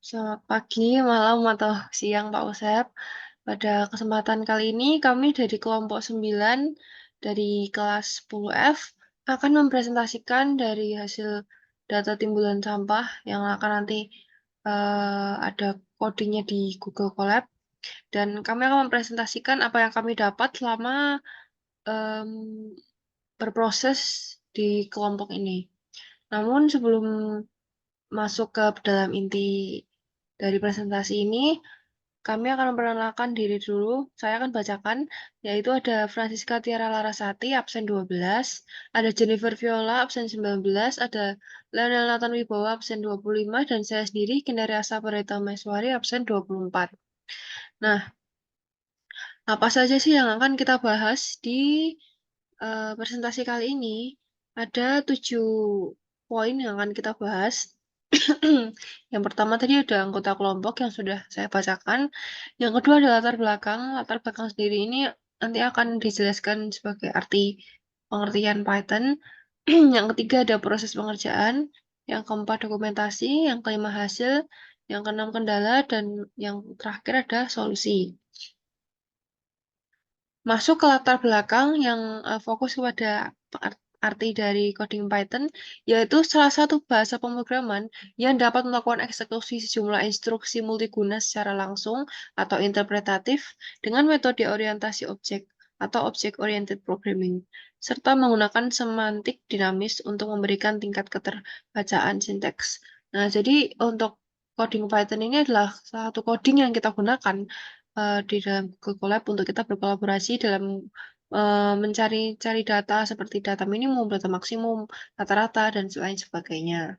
Selamat pagi, malam, atau siang, Pak Usep. Pada kesempatan kali ini, kami dari kelompok 9 dari kelas 10F akan mempresentasikan dari hasil data timbulan sampah yang akan nanti ada codingnya di Google Colab. Dan kami akan mempresentasikan apa yang kami dapat selama em, berproses di kelompok ini. Namun sebelum masuk ke dalam inti dari presentasi ini, kami akan memperkenalkan diri dulu. Saya akan bacakan, yaitu ada Francisca Tiara Larasati, absen 12, ada Jennifer Viola, absen 19, ada Leonel Nathan Wibowo, absen 25, dan saya sendiri, Kinariasa Parita Meswari, absen 24. Nah, apa saja sih yang akan kita bahas di presentasi kali ini? Ada 7 poin yang akan kita bahas. Yang pertama tadi ada anggota kelompok yang sudah saya bacakan. Yang kedua adalah latar belakang. Latar belakang sendiri ini nanti akan dijelaskan sebagai arti pengertian Python. Yang ketiga ada proses pengerjaan. Yang keempat dokumentasi. Yang kelima hasil. Yang keenam kendala. Dan yang terakhir ada solusi. Masuk ke latar belakang yang fokus kepada arti dari coding Python, yaitu salah satu bahasa pemrograman yang dapat melakukan eksekusi sejumlah instruksi multiguna secara langsung atau interpretatif dengan metode orientasi objek atau object-oriented programming, serta menggunakan semantik dinamis untuk memberikan tingkat keterbacaan sinteks. Nah, jadi untuk coding Python ini adalah salah satu coding yang kita gunakan di dalam Google Colab untuk kita berkolaborasi dalam mencari data seperti data minimum, data maksimum, rata-rata, dan lain sebagainya.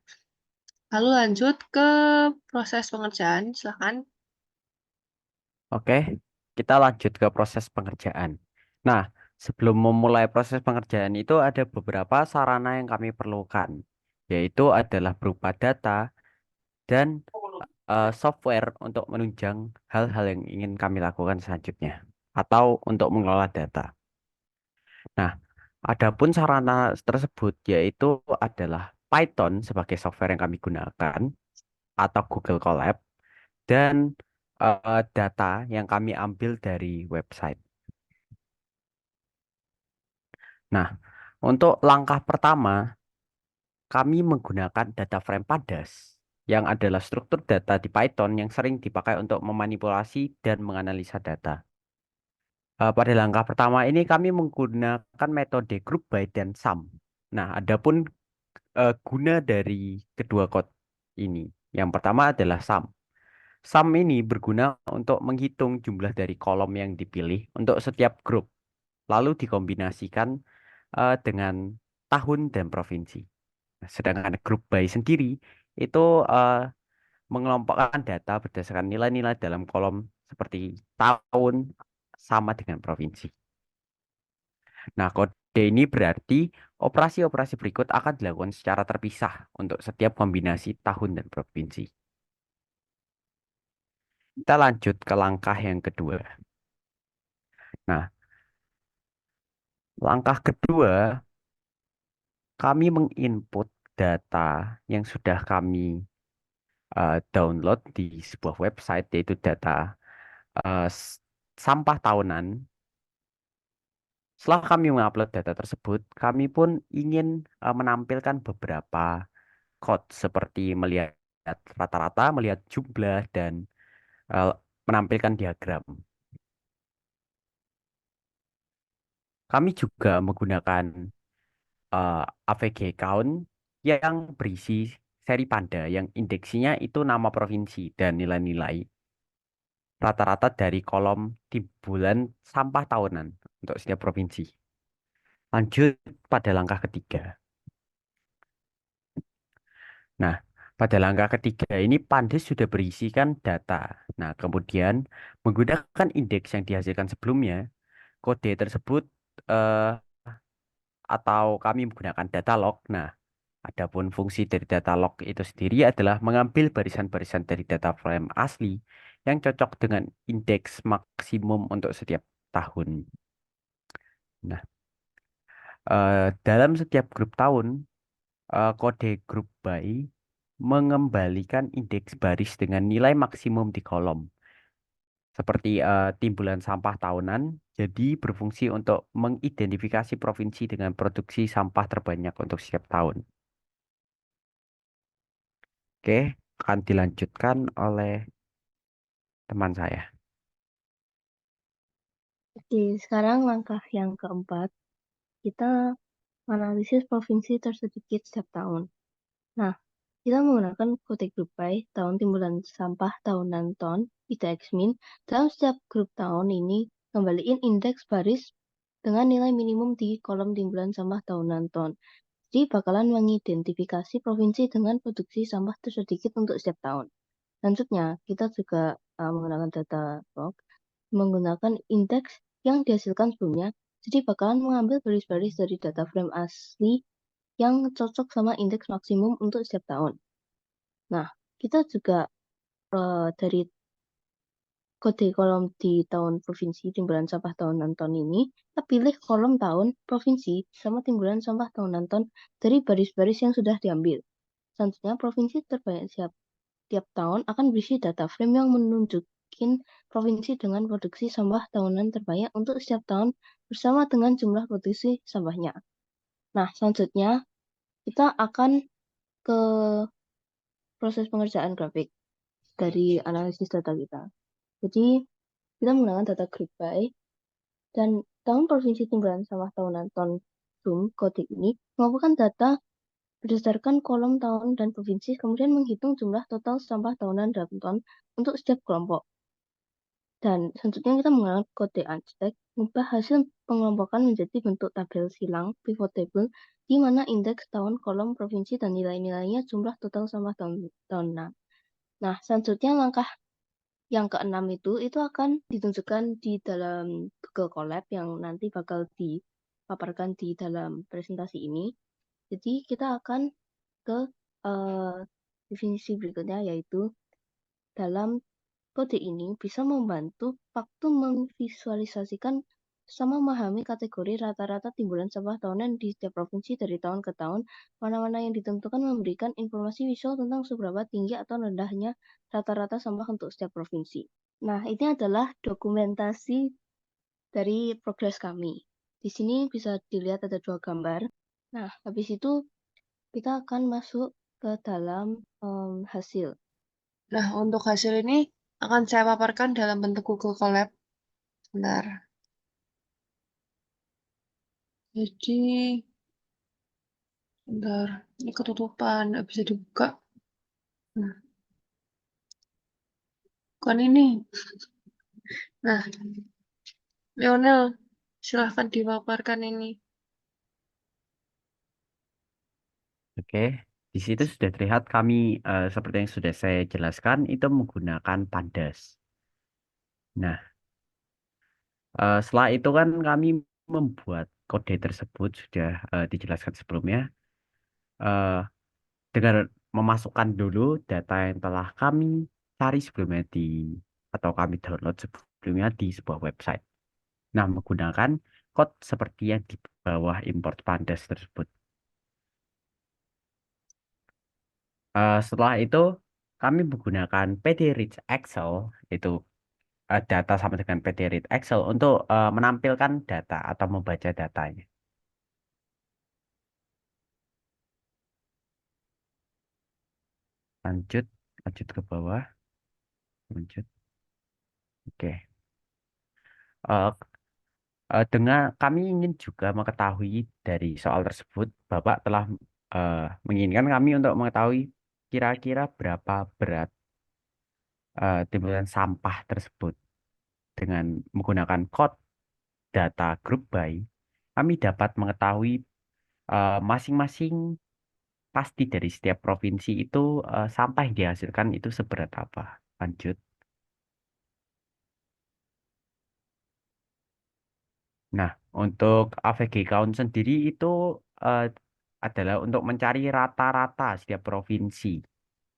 Lalu lanjut ke proses pengerjaan, silakan. Oke, kita lanjut ke proses pengerjaan. Nah, sebelum memulai proses pengerjaan itu ada beberapa sarana yang kami perlukan, yaitu adalah berupa data dan software untuk menunjang hal-hal yang ingin kami lakukan selanjutnya, atau untuk mengelola data. Nah, adapun sarana tersebut yaitu adalah Python sebagai software yang kami gunakan, atau Google Colab, dan data yang kami ambil dari website. Nah, untuk langkah pertama, kami menggunakan data frame padas, yang adalah struktur data di Python yang sering dipakai untuk memanipulasi dan menganalisa data. Pada langkah pertama ini kami menggunakan metode group by dan sum. Nah, adapun guna dari kedua code ini, yang pertama adalah sum. Sum ini berguna untuk menghitung jumlah dari kolom yang dipilih untuk setiap grup, lalu dikombinasikan dengan tahun dan provinsi. Nah, sedangkan grup by sendiri itu eh, mengelompokkan data berdasarkan nilai-nilai dalam kolom seperti tahun sama dengan provinsi. Nah, kode ini berarti operasi-operasi berikut akan dilakukan secara terpisah untuk setiap kombinasi tahun dan provinsi. Kita lanjut ke langkah yang kedua. Nah, langkah kedua, kami menginput data yang sudah kami download di sebuah website, yaitu data eh, s- sampah tahunan. Setelah kami mengupload data tersebut, kami pun ingin menampilkan beberapa code seperti melihat rata-rata, melihat jumlah, dan eh, menampilkan diagram. Kami juga menggunakan AVG count yang berisi seri panda yang indeksinya itu nama provinsi dan nilai-nilai rata-rata dari kolom timbulan sampah tahunan untuk setiap provinsi. Lanjut pada langkah ketiga. Nah, pada langkah ketiga ini Pandes sudah berisikan data. Nah, kemudian menggunakan indeks yang dihasilkan sebelumnya, kode tersebut eh, atau kami menggunakan data log. Nah, adapun fungsi dari data log itu sendiri adalah mengambil barisan-barisan dari data frame asli yang cocok dengan indeks maksimum untuk setiap tahun. Nah, dalam setiap grup tahun, kode grup by mengembalikan indeks baris dengan nilai maksimum di kolom, seperti timbulan sampah tahunan. Jadi berfungsi untuk mengidentifikasi provinsi dengan produksi sampah terbanyak untuk setiap tahun. Oke, akan dilanjutkan oleh teman saya. Oke, sekarang langkah yang keempat, kita analisis provinsi tersedikit setiap tahun. Nah, kita menggunakan kode grup by tahun timbulan sampah tahunan ton, ITX min. Dalam setiap grup tahun ini, kembaliin indeks baris dengan nilai minimum di kolom timbulan sampah tahunan ton. Jadi bakalan mengidentifikasi provinsi dengan produksi sampah tersedikit untuk setiap tahun. Selanjutnya, kita juga menggunakan data log, menggunakan indeks yang dihasilkan sebelumnya. Jadi bakalan mengambil baris-baris dari data frame asli yang cocok sama indeks maksimum untuk setiap tahun. Nah, kita juga dari kode kolom di tahun provinsi timbulan sampah tahunan ton ini, kita pilih kolom tahun provinsi sama timbulan sampah tahunan ton dari baris-baris yang sudah diambil. Selanjutnya, provinsi terbanyak tiap tahun akan berisi data frame yang menunjukin provinsi dengan produksi sampah tahunan terbanyak untuk setiap tahun bersama dengan jumlah produksi sampahnya. Nah, selanjutnya kita akan ke proses pengerjaan grafik dari analisis data kita. Jadi, kita menggunakan data group by dan tahun provinsi timbulan sampah tahunan ton zoom kode ini mengumpulkan data berdasarkan kolom tahun dan provinsi, kemudian menghitung jumlah total sampah tahunan dalam ton untuk setiap kelompok. Dan selanjutnya kita menggunakan kode unstack, mengubah hasil pengelompokan menjadi bentuk tabel silang pivot table, di mana indeks tahun, kolom, provinsi, dan nilai-nilainya jumlah total sampah tahunan. Nah, selanjutnya langkah yang keenam itu akan ditunjukkan di dalam Google Colab yang nanti bakal dipaparkan di dalam presentasi ini. Jadi kita akan ke definisi berikutnya, yaitu dalam kode ini bisa membantu waktu memvisualisasikan sama memahami kategori rata-rata timbulan sampah tahunan di setiap provinsi dari tahun ke tahun. Mana-mana yang ditentukan memberikan informasi visual tentang seberapa tinggi atau rendahnya rata-rata sampah untuk setiap provinsi. Nah, ini adalah dokumentasi dari progres kami. Di sini bisa dilihat ada 2 gambar. Nah, habis itu kita akan masuk ke dalam hasil. Nah, untuk hasil ini akan saya paparkan dalam bentuk Google Colab. Bentar. Jadi, bentar. Ini ketutupan, nggak bisa dibuka. Nah, bukan ini. Nah, Lionel, silahkan dipaparkan ini. Oke, di situ sudah terlihat kami seperti yang sudah saya jelaskan itu menggunakan pandas. Nah, setelah itu kan kami membuat kode tersebut sudah dijelaskan sebelumnya eh, dengan memasukkan dulu data yang telah kami cari sebelumnya atau kami download sebelumnya di sebuah website. Nah, menggunakan code seperti yang di bawah import pandas tersebut. Setelah itu kami menggunakan PD Rich Excel, itu data sama dengan PD Rich Excel untuk menampilkan data atau membaca datanya. Lanjut, lanjut ke bawah, lanjut. Oke. Eh, dengan kami ingin juga mengetahui dari soal tersebut, Bapak telah menginginkan kami untuk mengetahui kira-kira berapa berat timbulan sampah tersebut. Dengan menggunakan code data group by, kami dapat mengetahui masing-masing pasti dari setiap provinsi itu sampah yang dihasilkan itu seberat apa. Lanjut. Nah, untuk AVG count sendiri itu eh, adalah untuk mencari rata-rata setiap provinsi.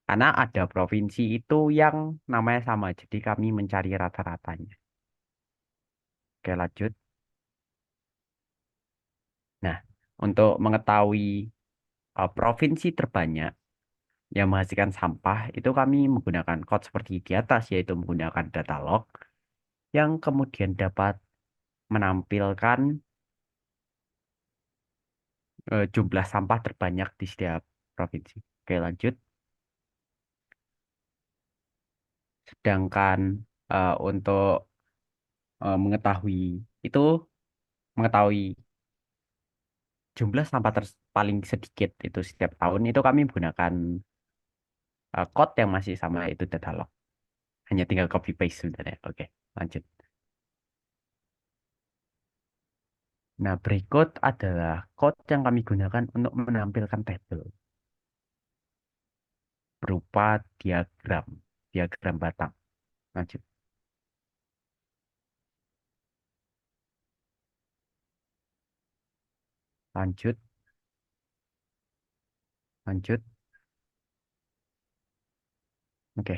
Karena ada provinsi itu yang namanya sama, jadi kami mencari rata-ratanya. Oke, lanjut. Nah, untuk mengetahui provinsi terbanyak, yang menghasilkan sampah itu kami menggunakan code seperti di atas, yaitu menggunakan data log yang kemudian dapat menampilkan jumlah sampah terbanyak di setiap provinsi. Oke, lanjut. Sedangkan untuk mengetahui itu, mengetahui jumlah sampah paling sedikit itu setiap tahun itu kami menggunakan code yang masih sama, itu data log. Hanya tinggal copy paste sebenarnya. Oke, lanjut. Nah, berikut adalah code yang kami gunakan untuk menampilkan tabel berupa diagram batang. Lanjut, lanjut, lanjut. Oke,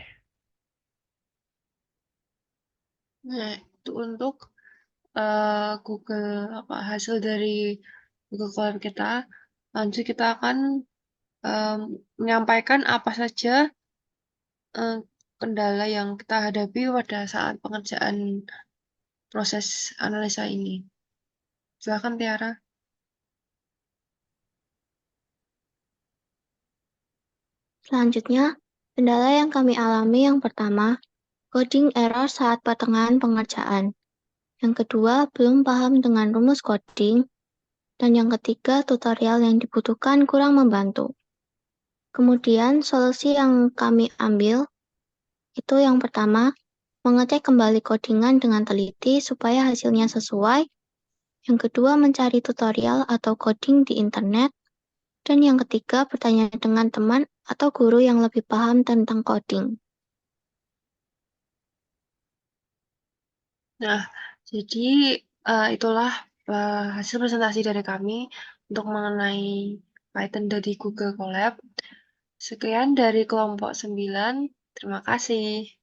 Nah, itu untuk Google hasil dari Google Colab kita. Lanjut kita akan em, menyampaikan apa saja eh, kendala yang kita hadapi pada saat pengerjaan proses analisa ini. Silakan Tiara. Selanjutnya, kendala yang kami alami yang pertama, coding error saat pertengahan pengerjaan. Yang kedua, belum paham dengan rumus coding. Dan yang ketiga, tutorial yang dibutuhkan kurang membantu. Kemudian, solusi yang kami ambil itu yang pertama, mengecek kembali codingan dengan teliti supaya hasilnya sesuai. Yang kedua, mencari tutorial atau coding di internet. Dan yang ketiga, bertanya dengan teman atau guru yang lebih paham tentang coding. Nah, jadi itulah hasil presentasi dari kami untuk mengenai Python dari Google Colab. Sekian dari kelompok 9. Terima kasih.